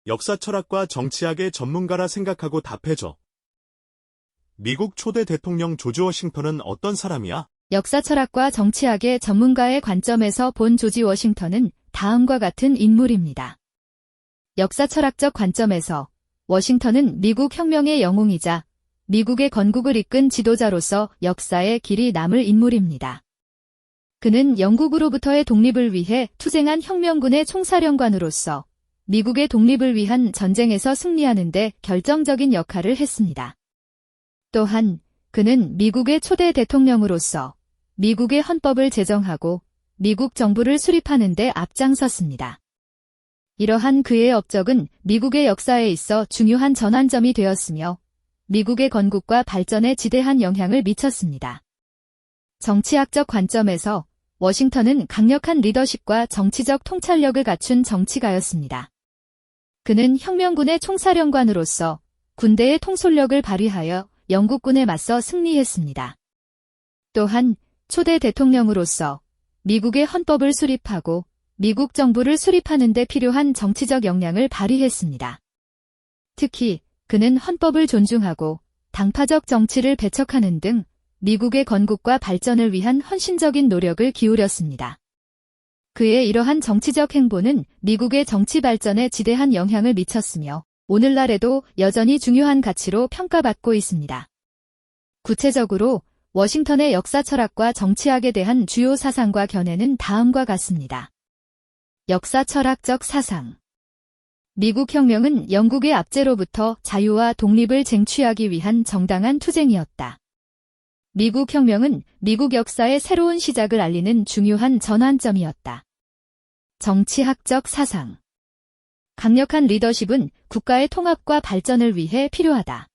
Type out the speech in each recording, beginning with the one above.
역사 철학과 정치학의 전문가라 생각하고 답해줘. 미국 초대 대통령 조지 워싱턴은 어떤 사람이야? 역사 철학과 정치학의 전문가의 관점에서 본 조지 워싱턴은 다음과 같은 인물입니다. 역사 철학적 관점에서 워싱턴은 미국 혁명의 영웅이자 미국의 건국을 이끈 지도자로서 역사에 길이 남을 인물입니다. 그는 영국으로부터의 독립을 위해 투쟁한 혁명군의 총사령관으로서 미국의 독립을 위한 전쟁에서 승리하는 데 결정적인 역할을 했습니다. 또한 그는 미국의 초대 대통령으로서 미국의 헌법을 제정하고 미국 정부를 수립하는 데 앞장섰습니다. 이러한 그의 업적은 미국의 역사에 있어 중요한 전환점이 되었으며 미국의 건국과 발전에 지대한 영향을 미쳤습니다. 정치학적 관점에서 워싱턴은 강력한 리더십과 정치적 통찰력을 갖춘 정치가였습니다. 그는 혁명군의 총사령관으로서 군대의 통솔력을 발휘하여 영국군에 맞서 승리했습니다. 또한 초대 대통령으로서 미국의 헌법을 수립하고 미국 정부를 수립하는 데 필요한 정치적 역량을 발휘했습니다. 특히 그는 헌법을 존중하고 당파적 정치를 배척하는 등 미국의 건국과 발전을 위한 헌신적인 노력을 기울였습니다. 그의 이러한 정치적 행보는 미국의 정치 발전에 지대한 영향을 미쳤으며 오늘날에도 여전히 중요한 가치로 평가받고 있습니다. 구체적으로 워싱턴의 역사 철학과 정치학에 대한 주요 사상과 견해는 다음과 같습니다. 역사 철학적 사상. 미국 혁명은 영국의 압제로부터 자유와 독립을 쟁취하기 위한 정당한 투쟁이었다. 미국 혁명은 미국 역사의 새로운 시작을 알리는 중요한 전환점이었다. 정치학적 사상. 강력한 리더십은 국가의 통합과 발전을 위해 필요하다.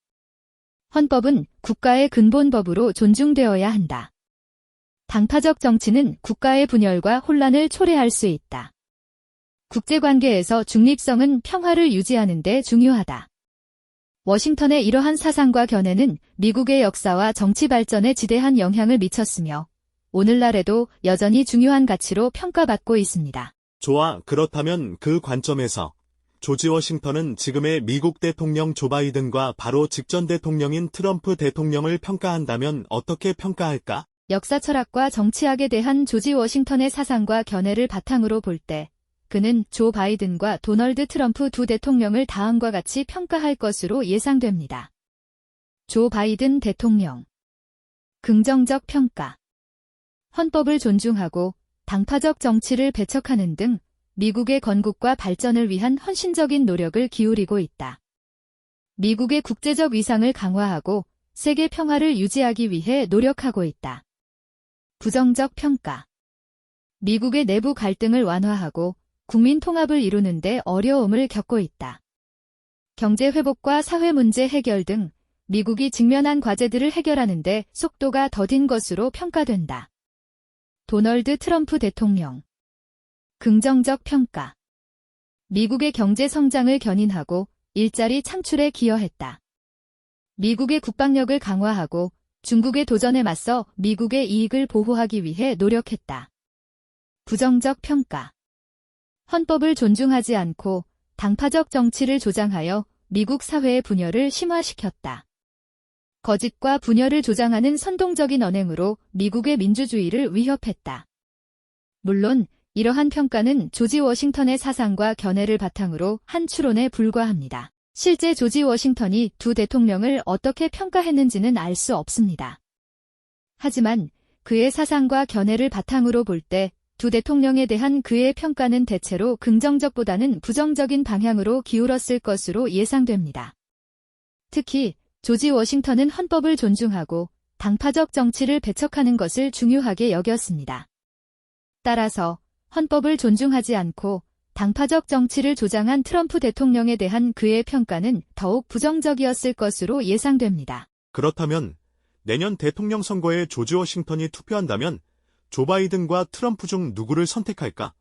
헌법은 국가의 근본법으로 존중되어야 한다. 당파적 정치는 국가의 분열과 혼란을 초래할 수 있다. 국제관계에서 중립성은 평화를 유지하는 데 중요하다. 워싱턴의 이러한 사상과 견해는 미국의 역사와 정치 발전에 지대한 영향을 미쳤으며 오늘날에도 여전히 중요한 가치로 평가받고 있습니다. 좋아, 그렇다면 그 관점에서 조지 워싱턴은 지금의 미국 대통령 조 바이든과 바로 직전 대통령인 트럼프 대통령을 평가한다면 어떻게 평가할까? 역사 철학과 정치학에 대한 조지 워싱턴의 사상과 견해를 바탕으로 볼 때 그는 조 바이든과 도널드 트럼프 두 대통령을 다음과 같이 평가할 것으로 예상됩니다. 조 바이든 대통령. 긍정적 평가. 헌법을 존중하고 당파적 정치를 배척하는 등 미국의 건국과 발전을 위한 헌신적인 노력을 기울이고 있다. 미국의 국제적 위상을 강화하고 세계 평화를 유지하기 위해 노력하고 있다. 부정적 평가. 미국의 내부 갈등을 완화하고 국민 통합을 이루는 데 어려움을 겪고 있다. 경제 회복과 사회 문제 해결 등 미국이 직면한 과제들을 해결하는 데 속도가 더딘 것으로 평가된다. 도널드 트럼프 대통령. 긍정적 평가. 미국의 경제 성장을 견인하고 일자리 창출에 기여했다. 미국의 국방력을 강화하고 중국의 도전에 맞서 미국의 이익을 보호하기 위해 노력했다. 부정적 평가. 헌법을 존중하지 않고 당파적 정치를 조장하여 미국 사회의 분열을 심화시켰다. 거짓과 분열을 조장하는 선동적인 언행으로 미국의 민주주의를 위협했다. 물론 이러한 평가는 조지 워싱턴의 사상과 견해를 바탕으로 한 추론에 불과합니다. 실제 조지 워싱턴이 두 대통령을 어떻게 평가했는지는 알 수 없습니다. 하지만 그의 사상과 견해를 바탕으로 볼 때 두 대통령에 대한 그의 평가는 대체로 긍정적보다는 부정적인 방향으로 기울었을 것으로 예상됩니다. 특히 조지 워싱턴은 헌법을 존중하고 당파적 정치를 배척하는 것을 중요하게 여겼습니다. 따라서 헌법을 존중하지 않고 당파적 정치를 조장한 트럼프 대통령에 대한 그의 평가는 더욱 부정적이었을 것으로 예상됩니다. 그렇다면 내년 대통령 선거에 조지 워싱턴이 투표한다면 조 바이든과 트럼프 중 누구를 선택할까?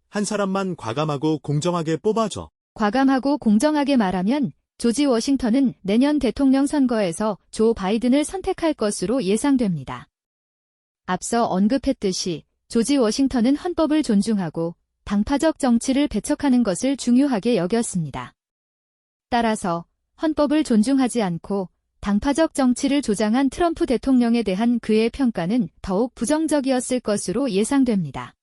한 사람만 과감하고 공정하게 뽑아줘. 과감하고 공정하게 말하면 조지 워싱턴은 내년 대통령 선거에서 조 바이든을 선택할 것으로 예상됩니다. 앞서 언급했듯이 조지 워싱턴은 헌법을 존중하고 당파적 정치를 배척하는 것을 중요하게 여겼습니다. 따라서 헌법을 존중하지 않고 당파적 정치를 조장한 트럼프 대통령에 대한 그의 평가는 더욱 부정적이었을 것으로 예상됩니다.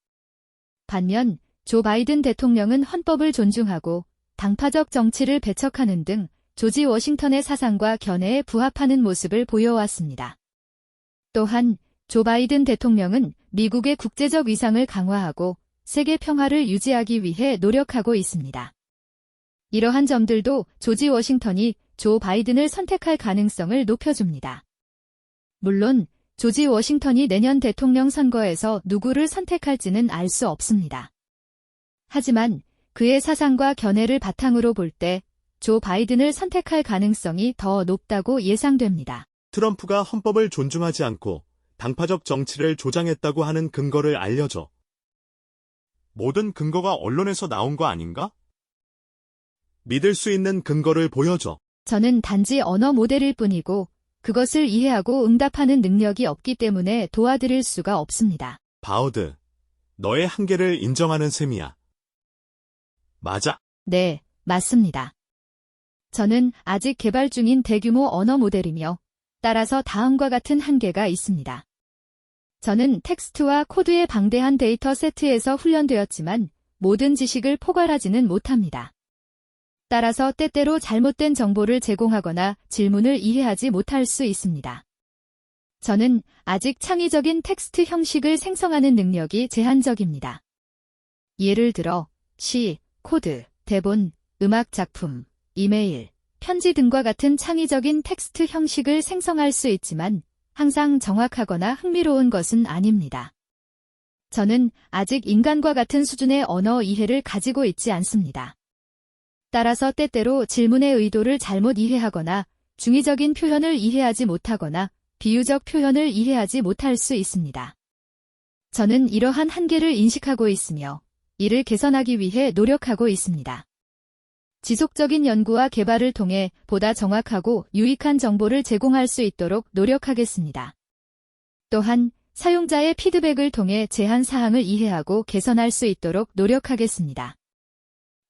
반면 조 바이든 대통령은 헌법을 존중하고 당파적 정치를 배척하는 등 조지 워싱턴의 사상과 견해에 부합하는 모습을 보여왔습니다. 또한 조 바이든 대통령은 미국의 국제적 위상을 강화하고 세계 평화를 유지하기 위해 노력하고 있습니다. 이러한 점들도 조지 워싱턴이 조 바이든을 선택할 가능성을 높여줍니다. 물론 조지 워싱턴이 내년 대통령 선거에서 누구를 선택할지는 알 수 없습니다. 하지만 그의 사상과 견해를 바탕으로 볼 때 조 바이든을 선택할 가능성이 더 높다고 예상됩니다. 트럼프가 헌법을 존중하지 않고 당파적 정치를 조장했다고 하는 근거를 알려줘. 모든 근거가 언론에서 나온 거 아닌가? 믿을 수 있는 근거를 보여줘. 저는 단지 언어 모델일 뿐이고 그것을 이해하고 응답하는 능력이 없기 때문에 도와드릴 수가 없습니다. 바우드, 너의 한계를 인정하는 셈이야. 맞아. 네, 맞습니다. 저는 아직 개발 중인 대규모 언어 모델이며 따라서 다음과 같은 한계가 있습니다. 저는 텍스트와 코드의 방대한 데이터 세트에서 훈련되었지만 모든 지식을 포괄하지는 못합니다. 따라서 때때로 잘못된 정보를 제공하거나 질문을 이해하지 못할 수 있습니다. 저는 아직 창의적인 텍스트 형식을 생성하는 능력이 제한적입니다. 예를 들어 시, 코드, 대본, 음악 작품, 이메일, 편지 등과 같은 창의적인 텍스트 형식을 생성할 수 있지만 항상 정확하거나 흥미로운 것은 아닙니다. 저는 아직 인간과 같은 수준의 언어 이해를 가지고 있지 않습니다. 따라서 때때로 질문의 의도를 잘못 이해하거나 중의적인 표현을 이해하지 못하거나 비유적 표현을 이해하지 못할 수 있습니다. 저는 이러한 한계를 인식하고 있으며 이를 개선하기 위해 노력하고 있습니다. 지속적인 연구와 개발을 통해 보다 정확하고 유익한 정보를 제공할 수 있도록 노력하겠습니다. 또한 사용자의 피드백을 통해 제한 사항을 이해하고 개선할 수 있도록 노력하겠습니다.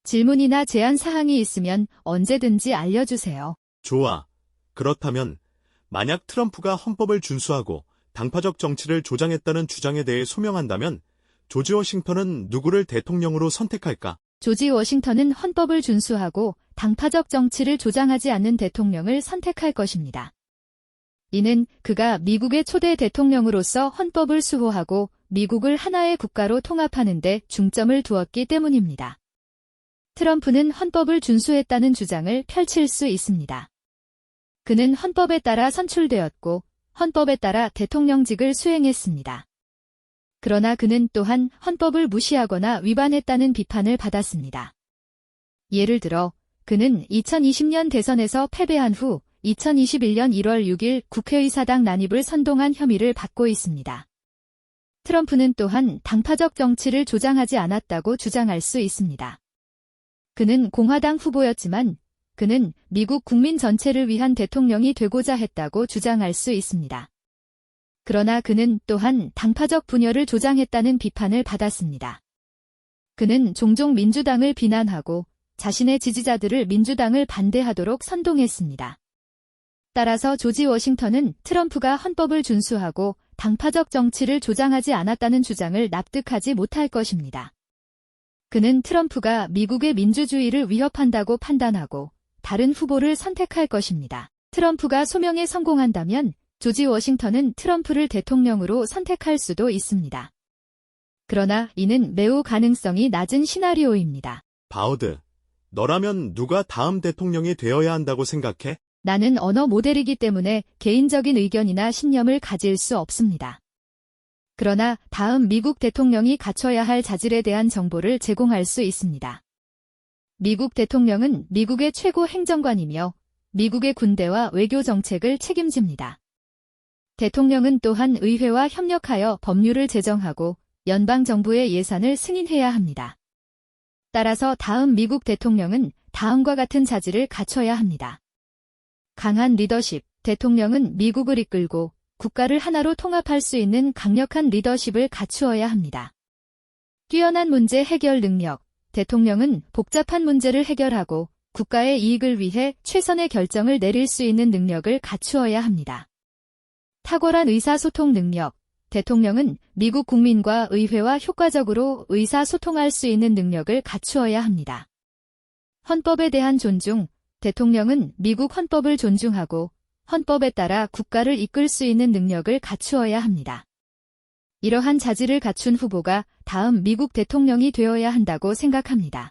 질문이나 제안 사항이 있으면 언제든지 알려주세요. 좋아. 그렇다면 만약 트럼프가 헌법을 준수하고 당파적 정치를 조장했다는 주장에 대해 소명한다면 조지 워싱턴은 누구를 대통령으로 선택할까? 조지 워싱턴은 헌법을 준수하고 당파적 정치를 조장하지 않는 대통령을 선택할 것입니다. 이는 그가 미국의 초대 대통령으로서 헌법을 수호하고 미국을 하나의 국가로 통합하는 데 중점을 두었기 때문입니다. 트럼프는 헌법을 준수했다는 주장을 펼칠 수 있습니다. 그는 헌법에 따라 선출되었고 헌법에 따라 대통령직을 수행했습니다. 그러나 그는 또한 헌법을 무시하거나 위반했다는 비판을 받았습니다. 예를 들어 그는 2020년 대선에서 패배한 후 2021년 1월 6일 국회의사당 난입을 선동한 혐의를 받고 있습니다. 트럼프는 또한 당파적 정치를 조장하지 않았다고 주장할 수 있습니다. 그는 공화당 후보였지만 그는 미국 국민 전체를 위한 대통령이 되고자 했다고 주장할 수 있습니다. 그러나 그는 또한 당파적 분열을 조장했다는 비판을 받았습니다. 그는 종종 민주당을 비난하고 자신의 지지자들을 민주당을 반대하도록 선동했습니다. 따라서 조지 워싱턴은 트럼프가 헌법을 준수하고 당파적 정치를 조장하지 않았다는 주장을 납득하지 못할 것입니다. 그는 트럼프가 미국의 민주주의를 위협한다고 판단하고 다른 후보를 선택할 것입니다. 트럼프가 소명에 성공한다면 조지 워싱턴은 트럼프를 대통령으로 선택할 수도 있습니다. 그러나 이는 매우 가능성이 낮은 시나리오입니다. 바우드, 너라면 누가 다음 대통령이 되어야 한다고 생각해? 나는 언어 모델이기 때문에 개인적인 의견이나 신념을 가질 수 없습니다. 그러나 다음 미국 대통령이 갖춰야 할 자질에 대한 정보를 제공할 수 있습니다. 미국 대통령은 미국의 최고 행정관이며 미국의 군대와 외교 정책을 책임집니다. 대통령은 또한 의회와 협력하여 법률을 제정하고 연방정부의 예산을 승인해야 합니다. 따라서 다음 미국 대통령은 다음과 같은 자질을 갖춰야 합니다. 강한 리더십, 대통령은 미국을 이끌고 국가를 하나로 통합할 수 있는 강력한 리더십을 갖추어야 합니다. 뛰어난 문제 해결 능력. 대통령은 복잡한 문제를 해결하고 국가의 이익을 위해 최선의 결정을 내릴 수 있는 능력을 갖추어야 합니다. 탁월한 의사소통 능력. 대통령은 미국 국민과 의회와 효과적으로 의사소통할 수 있는 능력을 갖추어야 합니다. 헌법에 대한 존중. 대통령은 미국 헌법을 존중하고 헌법에 따라 국가를 이끌 수 있는 능력을 갖추어야 합니다. 이러한 자질을 갖춘 후보가 다음 미국 대통령이 되어야 한다고 생각합니다.